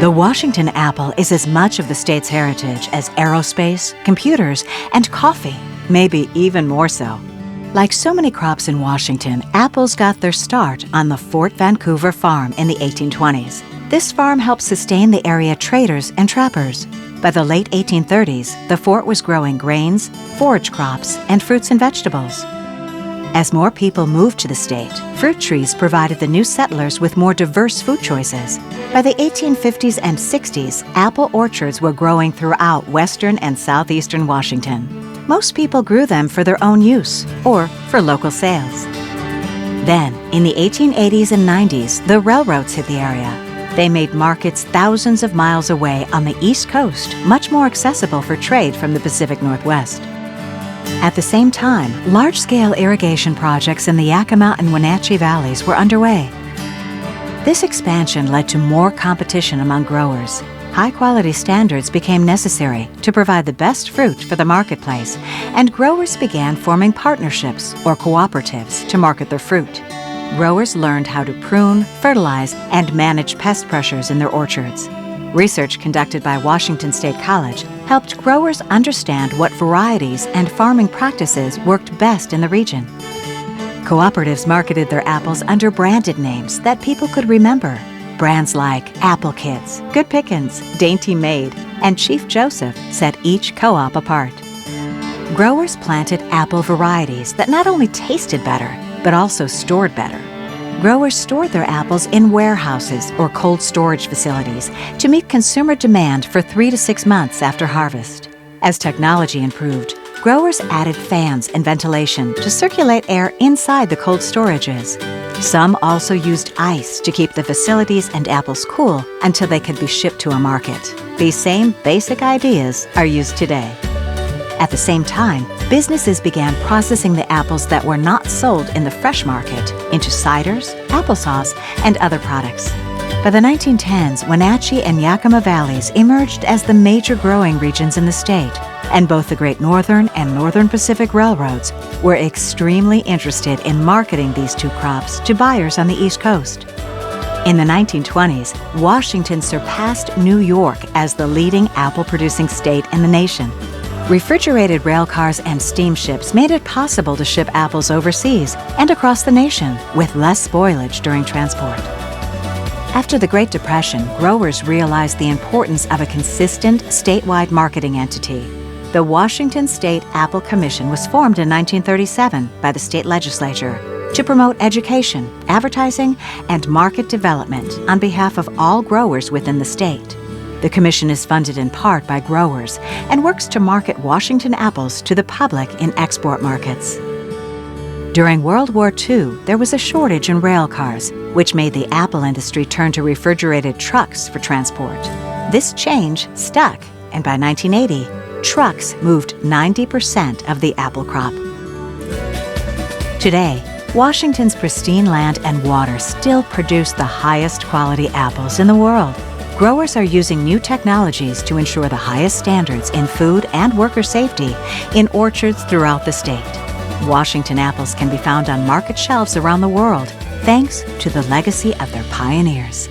The Washington apple is as much of the state's heritage as aerospace, computers, and coffee, maybe even more so. Like so many crops in Washington, apples got their start on the Fort Vancouver farm in the 1820s. This farm helped sustain the area traders and trappers. By the late 1830s, the fort was growing grains, forage crops, and fruits and vegetables. As more people moved to the state, fruit trees provided the new settlers with more diverse food choices. By the 1850s and 60s, apple orchards were growing throughout western and southeastern Washington. Most people grew them for their own use or for local sales. Then, in the 1880s and 90s, the railroads hit the area. They made markets thousands of miles away on the East Coast much more accessible for trade from the Pacific Northwest. At the same time, large-scale irrigation projects in the Yakima and Wenatchee valleys were underway. This expansion led to more competition among growers. High-quality standards became necessary to provide the best fruit for the marketplace, and growers began forming partnerships or cooperatives to market their fruit. Growers learned how to prune, fertilize, and manage pest pressures in their orchards. Research conducted by Washington State College helped growers understand what varieties and farming practices worked best in the region. Cooperatives marketed their apples under branded names that people could remember. Brands like Apple Kids, Good Pickins, Dainty Maid, and Chief Joseph set each co-op apart. Growers planted apple varieties that not only tasted better, but also stored better. Growers stored their apples in warehouses or cold storage facilities to meet consumer demand for 3 to 6 months after harvest. As technology improved, growers added fans and ventilation to circulate air inside the cold storages. Some also used ice to keep the facilities and apples cool until they could be shipped to a market. These same basic ideas are used today. At the same time, businesses began processing the apples that were not sold in the fresh market into ciders, applesauce, and other products. By the 1910s, Wenatchee and Yakima valleys emerged as the major growing regions in the state, and both the Great Northern and Northern Pacific Railroads were extremely interested in marketing these two crops to buyers on the East Coast. In the 1920s, Washington surpassed New York as the leading apple-producing state in the nation. Refrigerated rail cars and steamships made it possible to ship apples overseas and across the nation with less spoilage during transport. After the Great Depression, growers realized the importance of a consistent statewide marketing entity. The Washington State Apple Commission was formed in 1937 by the state legislature to promote education, advertising, and market development on behalf of all growers within the state. The commission is funded in part by growers and works to market Washington apples to the public in export markets. During World War II, there was a shortage in rail cars, which made the apple industry turn to refrigerated trucks for transport. This change stuck, and by 1980, trucks moved 90% of the apple crop. Today, Washington's pristine land and water still produce the highest quality apples in the world. Growers are using new technologies to ensure the highest standards in food and worker safety in orchards throughout the state. Washington apples can be found on market shelves around the world thanks to the legacy of their pioneers.